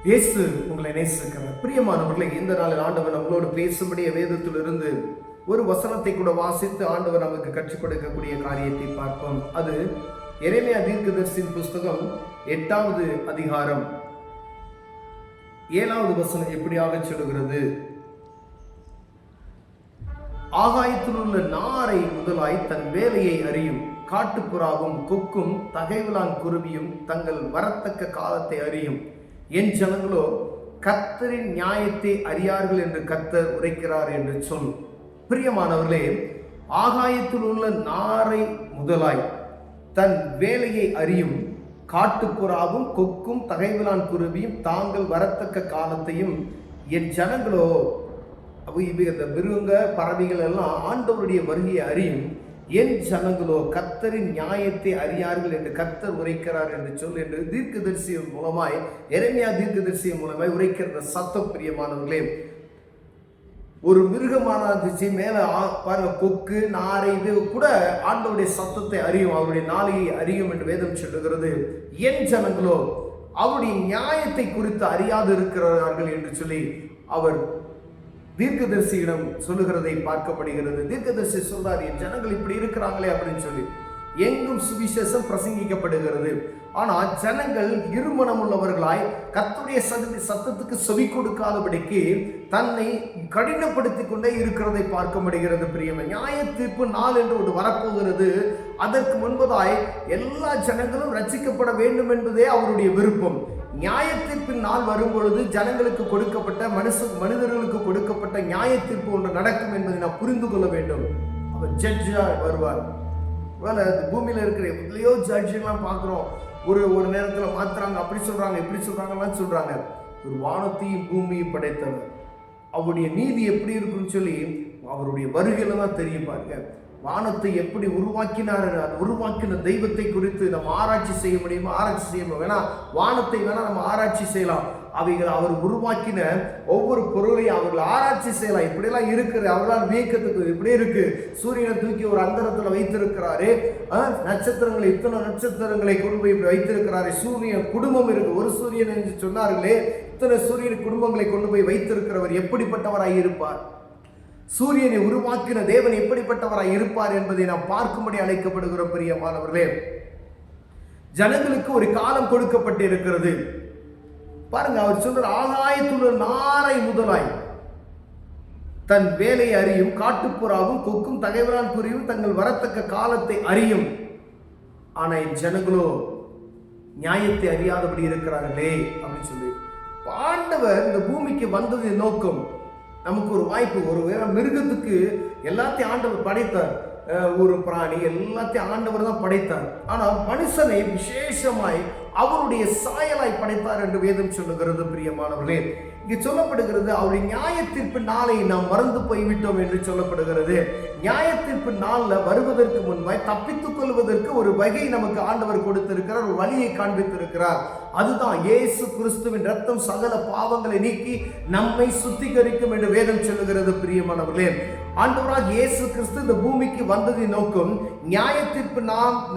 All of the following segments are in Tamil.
இயேசு உங்களை நேசிக்கிறார். பிரியமானவர்களே, இந்த நாளில் ஆண்டவர் நம்மளோடு பேசும்படிய வேதத்திலிருந்து ஒரு வசனத்தை கூட வாசித்து ஆண்டவர் நமக்கு கற்றுக் கொடுக்கக்கூடிய காரியத்தை பார்ப்போம். அது எரேமியா தீர்க்கதரிசியின் புஸ்தகம் 8வது அதிகாரம் 7வது வசனம் எப்படியாக சொல்லுகிறது: ஆகாயத்தில் உள்ள நாரை முதலாய் தன் வேலையை அறியும் காட்டுப்புறாவும் கொக்கும் தகைவிலான் குருவியும் தங்கள் வரத்தக்க காலத்தை அறியும். என் ஜனங்களோ கர்த்தரின் நியாயத்தை அறியார்கள் என்று கர்த்தர் உரைக்கிறார் என்று சொல். பிரியமானவர்களே, ஆகாயத்தில் உள்ள நாரை முதலாய் தன் வேலையை அறியும் காட்டுப்புறாவும் கொக்கும் தகைவிலான் குருவியும் தாங்கள் வரத்தக்க காலத்தையும் என் ஜனங்களோ, இந்த மிருகங்க பறவைகள் எல்லாம் ஆண்டவருடைய வருகையை அறியும். என் ஜனங்களோ கர்த்தரின் நியாயத்தை அறியார்கள் என்று கர்த்தர் உரைக்கிறார் என்று சொல் என்று தீர்க்கதரிசியின் மூலமாய், எரேமியா தீர்க்கதரிசியின் மூலமாய் உரைக்கிற சத்தம். பிரியமானவர்களே, ஒரு மிருகமானது மேல பாருங்க, கொக்கு நாரை இது கூட ஆண்டவருடைய சத்தத்தை அறியும், அவருடைய நாளையை அறியும் என்று வேதம் சொல்லுகிறது. என் ஜனங்களோ அவருடைய நியாயத்தை குறித்து அறியாது இருக்கிறார்கள் என்று சொல்லி அவர் தீர்க்கதரிசியிடம் சொல்லுகிறதை பார்க்கப்படுகிறது. தீர்க்கதரிசி சொல்றார், என் ஜனங்கள் இப்படி இருக்கிறாங்களே அப்படின்னு சொல்லி. எங்கும் சுவிசேஷம் பிரசங்கிக்கப்படுகிறது. ஆனால் ஜனங்கள் இருமனம் உள்ளவர்களாய் கர்த்தருடைய சத்தத்துக்கு செவி கொடுக்காதபடிக்கு தன்னை கடினப்படுத்தி கொண்டே இருக்கிறதை பார்க்க முடிகிறது. பிரியமே, நியாய தீர்ப்பு நாள் என்று ஒரு வரப்போகிறது. அதற்கு முன்பதாய் எல்லா ஜனங்களும் ரட்சிக்கப்பட வேண்டும் என்பதே அவருடைய விருப்பம். நியாய தீர்ப்பின் நாள் வரும் பொழுது ஜனங்களுக்கு கொடுக்கப்பட்ட மனிதர்களுக்கு கொடுக்கப்பட்ட நியாய தீர்ப்பு ஒன்று நடக்கும் என்பதை நாம் புரிந்து கொள்ள வேண்டும். அவர் ஜட்ஜா வருவார். பூமியில இருக்கிற எவ்வளையோ ஜட்ஜெல்லாம் பார்க்கிறோம். ஒரு நேரத்தில் மாத்துறாங்க, அப்படி சொல்றாங்க, இப்படி சொல்றாங்கலாம் சொல்றாங்க. ஒரு வானத்தையும் பூமியும் படைத்தவர், அவருடைய நீதி எப்படி இருக்குன்னு சொல்லி அவருடைய வருகையில தான் தெரியும். பாருங்க, வானத்தை எப்படி உருவாக்கினார், உருவாக்கின தெய்வத்தை குறித்து நம்ம ஆராய்ச்சி செய்ய முடியுமா? ஆராய்ச்சி செய்யணும். வேணா வானத்தை வேணா நம்ம ஆராய்ச்சி செய்யலாம். அவைகள் அவர் உருவாக்கின ஒவ்வொரு பொருளையும் அவர்கள் ஆராய்ச்சி செய்யலாம். இப்படியெல்லாம் இருக்குது, அவர்களால் வியக்கத்துக்கு இப்படி இருக்கு. சூரியனை தூக்கி ஒரு அந்தரத்தில் வைத்திருக்கிறாரு. நட்சத்திரங்களை, இத்தனை நட்சத்திரங்களை கொண்டு போய் இப்படி வைத்திருக்கிறாரு. சூரியன் குடும்பம் இருக்கு, ஒரு சூரியன் என்று சொன்னார்களே, இத்தனை சூரியன் குடும்பங்களை கொண்டு போய் வைத்திருக்கிறவர் எப்படிப்பட்டவராய் இருப்பார்? சூரியனை உருவாக்கின தேவன் எப்படிப்பட்டவராய் இருப்பார் என்பதை நாம் பார்க்கும்படி அழைக்கப்படுகிறோம். பிரியமானவர்களே, ஜனங்களுக்கு ஒரு காலம் கொடுக்கப்பட்டு இருக்கிறது. பாருங்க, அவர் சொல்ற, ஆகாயத்துள்ள நாரை முதலாய் தன் வேலையை அறியும் காட்டுப்புறாவும் கொக்கும் தகைவலான் குருவியும் தங்கள் வரத்தக்க காலத்தை அறியும். ஆனா என் ஜனங்களோ நியாயத்தை அறியாதபடி இருக்கிறார்களே அப்படின்னு சொல்லி. ஆண்டவர் இந்த பூமிக்கு வந்தது நோக்கம், நமக்கு ஒரு வாய்ப்பு. ஒரு மிருகத்துக்கு எல்லாத்தையும் ஆண்டவர் படைத்தார், ஒரு பிராணி எல்லாத்தையும் ஆண்டவர் தான் படைத்தார். ஆனால் மனுஷனை விசேஷமாய் அவருடைய சாயலாய் படைத்தார் என்று வேதம் சொல்லுகிறது. பிரியமானவர்களே, இங்கு சொல்லப்படுகிறது, அவருடைய நியாய தீர்ப்பு நாளை நாம் மறந்து போய்விட்டோம் என்று சொல்லப்படுகிறது. நியாய தீர்ப்பு நாளில் வருவதற்கு முன்பாய் தப்பித்துக் கொள்வதற்கு ஒரு வகை நமக்கு ஆண்டவர் கொடுத்திருக்கிறார், ஒரு வழியை காண்பித்திருக்கிறார். அதுதான் இயேசு கிறிஸ்துவின் ரத்தம் சகல பாவங்களை நீக்கி நம்மை சுத்திகரிக்கும் என்று வேதம் சொல்லுகிறது. பிரியமானவர்களே, ஆண்டவராக இயேசு கிறிஸ்து இந்த பூமிக்கு வந்ததின் நோக்கம் நியாய தீர்ப்பு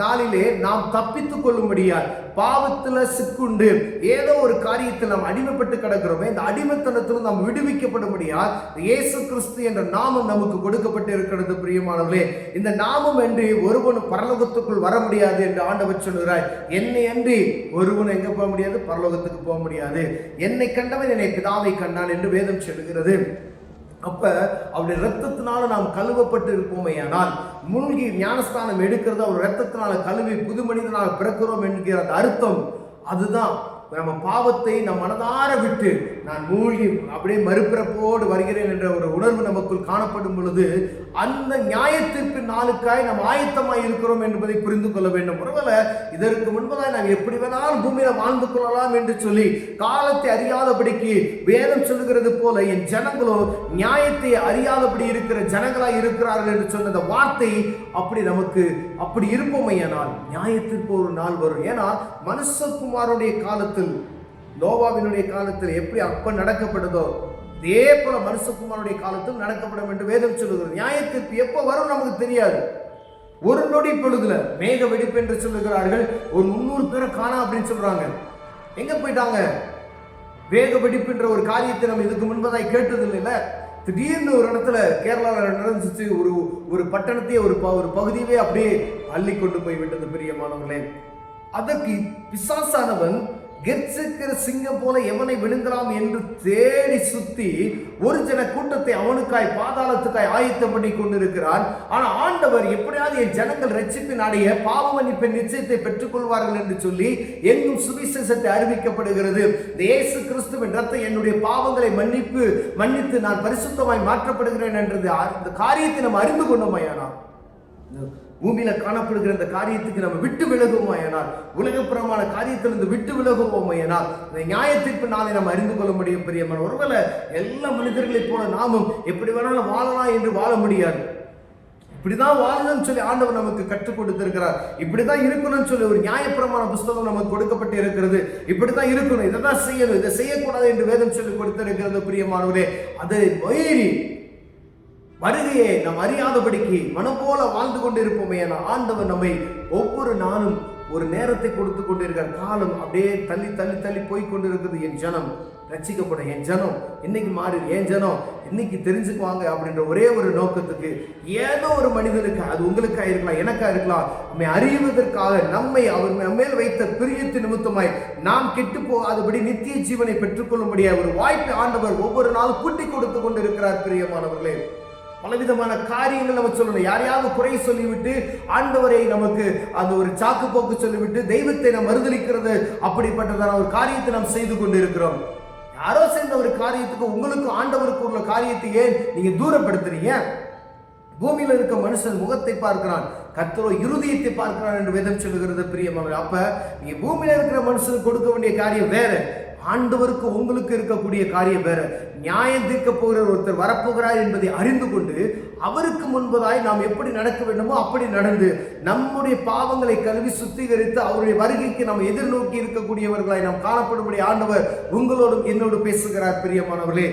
நாளிலே நாம் தப்பித்துக் கொள்ளும்படியால், பாவத்துல சிக்குண்டு ஏதோ ஒரு காரியத்தில் நாம் அடிமைப்பட்டு கிடக்கிறோமே, இந்த அடிமைத்தனத்தில் நாம் விடுவிக்கப்படும்படியால் இயேசு கிறிஸ்து என்ற நாமம் நமக்கு கொடுக்கப்பட்டு இருக்கிறது. பிரியமானவர்களே, இந்த நாமம் என்று ஒருவன் பரலோகத்துக்குள் வர முடியாது என்று ஆண்டவர் சொல்கிறார். என்னை அன்றி ஒருவன் எங்க போக முடியாது? பரலோகத்துக்கு போக முடியாது. என்னை கண்டவன் என்னை பிதாவை கண்டான் என்று வேதம் சொல்கிறது. அப்ப அவருடைய ரத்தத்தினால நாம் கழுவப்பட்டு இருப்போமே, ஆனால் மூழ்கி ஞானஸ்தானம் எடுக்கிறது அவர் ரத்தத்தினால கழுவி புது மனிதனாக பிறக்கிறோம் என்கிற அந்த அர்த்தம் அதுதான். நம்ம பாவத்தை நம் மனதார விட்டு நான் மூழ்கி அப்படியே மறுபிறப்போடு வருகிறேன் என்ற ஒரு உணர்வு நமக்குள் காணப்படும் பொழுது அந்த நியாயத்திற்கு நாளுக்காய் நாம் ஆயத்தமாய் இருக்கிறோம் என்பதை புரிந்து கொள்ள வேண்டும். ஒருவேளை இதற்கு முன்பதாக நாம் எப்படி வேணாலும் பூமியில வாழ்ந்து கொள்ளலாம் என்று சொல்லி காலத்தை அறியாதபடிக்கு வேதம் சொல்லுகிறது போல என் ஜனங்களோ நியாயத்தை அறியாதபடி இருக்கிற ஜனங்களாய் இருக்கிறார்கள் என்று சொன்ன அந்த வார்த்தை அப்படி நமக்கு அப்படி இருப்போமையானால் நியாயத்திற்கு ஒரு நாள் வரும். ஏன்னா மனுஷகுமாரனுடைய காலத்தில், நோவாவினுடைய காலத்தில் எப்படி அப்ப நடக்கப்படுதோ இதே போல மனுஷகுமாரனுடைய காலத்தில் நடக்கப்படும் என்று வேதம் சொல்லுகிறது. நியாயத்திற்கு எப்போ வரும் நமக்கு தெரியாது. ஒரு நொடி பொழுதுல மேக வெடிப்பு என்று சொல்லுகிறார்கள். ஒரு 300 பேரை காணா அப்படின்னு சொல்றாங்க. எங்க போயிட்டாங்க? வேக வெடிப்புன்ற ஒரு காரியத்தை நம்ம இதுக்கு முன்பதாய் கேட்டதில்லைல்ல. திடீர்னு ஒரு இடத்துல கேரளாவில் நடந்துச்சு. ஒரு பட்டணத்தையே ஒரு பகுதியவே அப்படியே அள்ளி கொண்டு போய் விட்டது பிரியமானவர்களே. அதற்கு பிசாசானவன் கெர்ச்சிக்கிற சிங்கம் போல எவனை விழுங்கலாம் என்று தேடி சுத்தி ஒரு ஜன கூட்டத்தை அவனுக்காய் பாதாளத்துக்காய் ஆயத்தம் பண்ணி கொண்டிருக்கிறான். ஆனா ஆண்டவர் எப்படியாவது என் ஜனங்கள் ரட்சிப்பின் அடைய பாவ மன்னிப்பின் நிச்சயத்தை பெற்றுக் கொள்வார்கள் என்று சொல்லி எங்கும் சுவிசேஷத்தை அறிவிக்கப்படுகிறது. இயேசு கிறிஸ்துவின் ரத்தம் என்னுடைய பாவங்களை மன்னித்து நான் பரிசுத்தமாய் மாற்றப்படுகிறேன் என்றது அந்த காரியத்தை நம்ம அறிந்து கொண்டோமையானா, பூமியில காணப்படுகிற இந்த காரியத்துக்கு நம்ம விட்டு விலகுவோமையானால், உலகப்புறமான காரியத்திலிருந்து விட்டு விலகுவோமையானால் இந்த நியாயத்தீர்ப்பு நாளை நம்ம அறிந்து கொள்ள முடியும் பிரியமான. ஒருவேளை எல்லா மனிதர்களைப் போல நாமும் எப்படி வேணாலும் வாழலாம் என்று வாழ முடியாது. இப்படிதான் வாழணும்னு சொல்லி ஆண்டவர் நமக்கு கற்றுக் கொடுத்திருக்கிறார். இப்படிதான் இருக்கணும்னு சொல்லி ஒரு நியாயப்பிரமாண புஸ்தகம் நமக்கு கொடுக்கப்பட்டு இருக்கிறது. இப்படிதான் இருக்கணும், இதை தான் செய்யணும், இதை செய்யக்கூடாது என்று வேதம் சொல்லி கொடுத்திருக்கிறது பிரியமானவரே. அதை மீறி வருகையை நாம் அறியாதபடிக்கு மனம் போல வாழ்ந்து கொண்டிருப்போமே. ஆண்டவர் நம்மை ஒவ்வொரு நாளும் ஒரு நேரத்தை கொடுத்து கொண்டிருக்கிற காலம் அப்படியே தள்ளி தள்ளி தள்ளி போய் கொண்டிருக்கிறது. என் ஜனம் ரட்சிக்கப்படும், என் ஜனம் இன்னைக்கு மாறி, என் ஜனம் இன்னைக்கு தெரிஞ்சுக்குவாங்க அப்படின்ற ஒரே ஒரு நோக்கத்துக்கு ஏதோ ஒரு மனிதனுக்கு, அது உங்களுக்கா இருக்கலாம், எனக்கா இருக்கலாம், நம்மை அறிவதற்காக நம்மை அவர் மேல் வைத்த பிரியத்தின் நிமித்தமாய் நாம் கெட்டு போகாதபடி நித்திய ஜீவனை பெற்றுக்கொள்ள முடியாத ஒரு வாய்ப்பை ஆண்டவர் ஒவ்வொரு நாளும் கூட்டி கொடுத்து கொண்டிருக்கிறார் பிரியமானவர்களே. பலவிதமான காரியங்கள் நம்ம சொல்லணும். யாரையாவது குறை சொல்லிவிட்டு ஆண்டவரை நமக்கு அந்த ஒரு சாக்கு போக்கு சொல்லிவிட்டு தெய்வத்தை நாம் மறுதலிக்கிறது, அப்படிப்பட்டதான ஒரு காரியத்தை நாம் செய்து கொண்டு இருக்கிறோம். யாரோ செய்த ஒரு காரியத்துக்கு உங்களுக்கு ஆண்டவருக்கு உள்ள காரியத்தை ஏன் நீங்க தூரப்படுத்துறீங்க? பூமியில இருக்க மனுஷன் முகத்தை பார்க்கிறான், கர்த்தரோ இருதயத்தை பார்க்கிறான் என்று வேதம் சொல்லுகிறது பிரியமானவர்களே. அப்ப நீங்க பூமியில இருக்கிற மனுஷனுக்கு கொடுக்க வேண்டிய காரியம் வேற, ஆண்டவருக்கு உங்களுக்கு இருக்கக்கூடிய காரியம் வேற. நியாயம் தீர்க்க போகிற ஒருத்தர் வரப்போகிறார் என்பதை அறிந்து கொண்டு அவருக்கு முன்பதாய் நாம் எப்படி நடக்க வேண்டுமோ அப்படி நடந்து நம்முடைய பாவங்களை கழுவி சுத்திகரித்து அவருடைய வருகைக்கு நாம் எதிர்நோக்கி இருக்கக்கூடியவர்களாய் நாம் காணப்படும்படி ஆண்டவர் உங்களோடும் என்னோடு பேசுகிறார் பிரியமானவர்களே.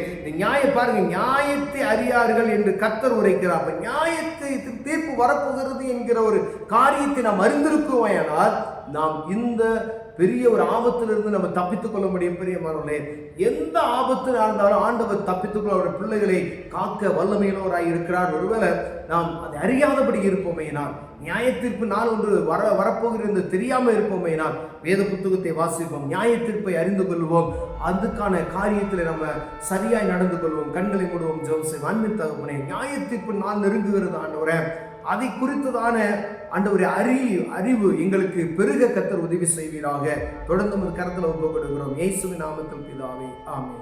பாருங்க, நியாயத்தை அறியார்கள் என்று கர்த்தர் உரைக்கிறார். நியாயத்தை தீர்ப்பு வரப்போகிறது என்கிற ஒரு காரியத்தை நாம் அறிந்திருக்கோமானால் நாம் இந்த பெரிய ஒரு ஆபத்திலிருந்து நம்ம தப்பித்துக் கொள்ள முடியும் பிரியமானவர்களே. எந்த ஆபத்து நடந்தாலும் ஆண்டவர் தப்பித்துக்கொள்ள அவருடைய பிள்ளைகளை காக்க வல்லமையினோராய் இருக்கிறார். ஒருவேளை நாம் அதை அறியாதபடி இருப்போமேனால், நியாயத்தீர்ப்பு நாள் ஒன்று வரப்போகிறது தெரியாம இருப்போமேனால் வேத புத்தகத்தை வாசிப்போம், நியாயத்தீர்ப்பை அறிந்து கொள்வோம், அதுக்கான காரியத்தில் நம்ம சரியாய் நடந்து கொள்வோம். கண்களை மூடுவோம், ஜெபம் செய்வோம். அன்பின் தகப்பனே, நியாயத்தீர்ப்பு நாள் நெருங்குகிறது ஆண்டவரே. அதை குறித்ததான ஆண்டவரே அறிவு எங்களுக்கு பெருக கர்த்தர் உதவி செய்வீராக. தொடர்ந்து கரத்தில் ஒப்புக்கொடுக்கிறோம். இயேசுவின் நாமத்தில் பிதாவே, ஆமென்.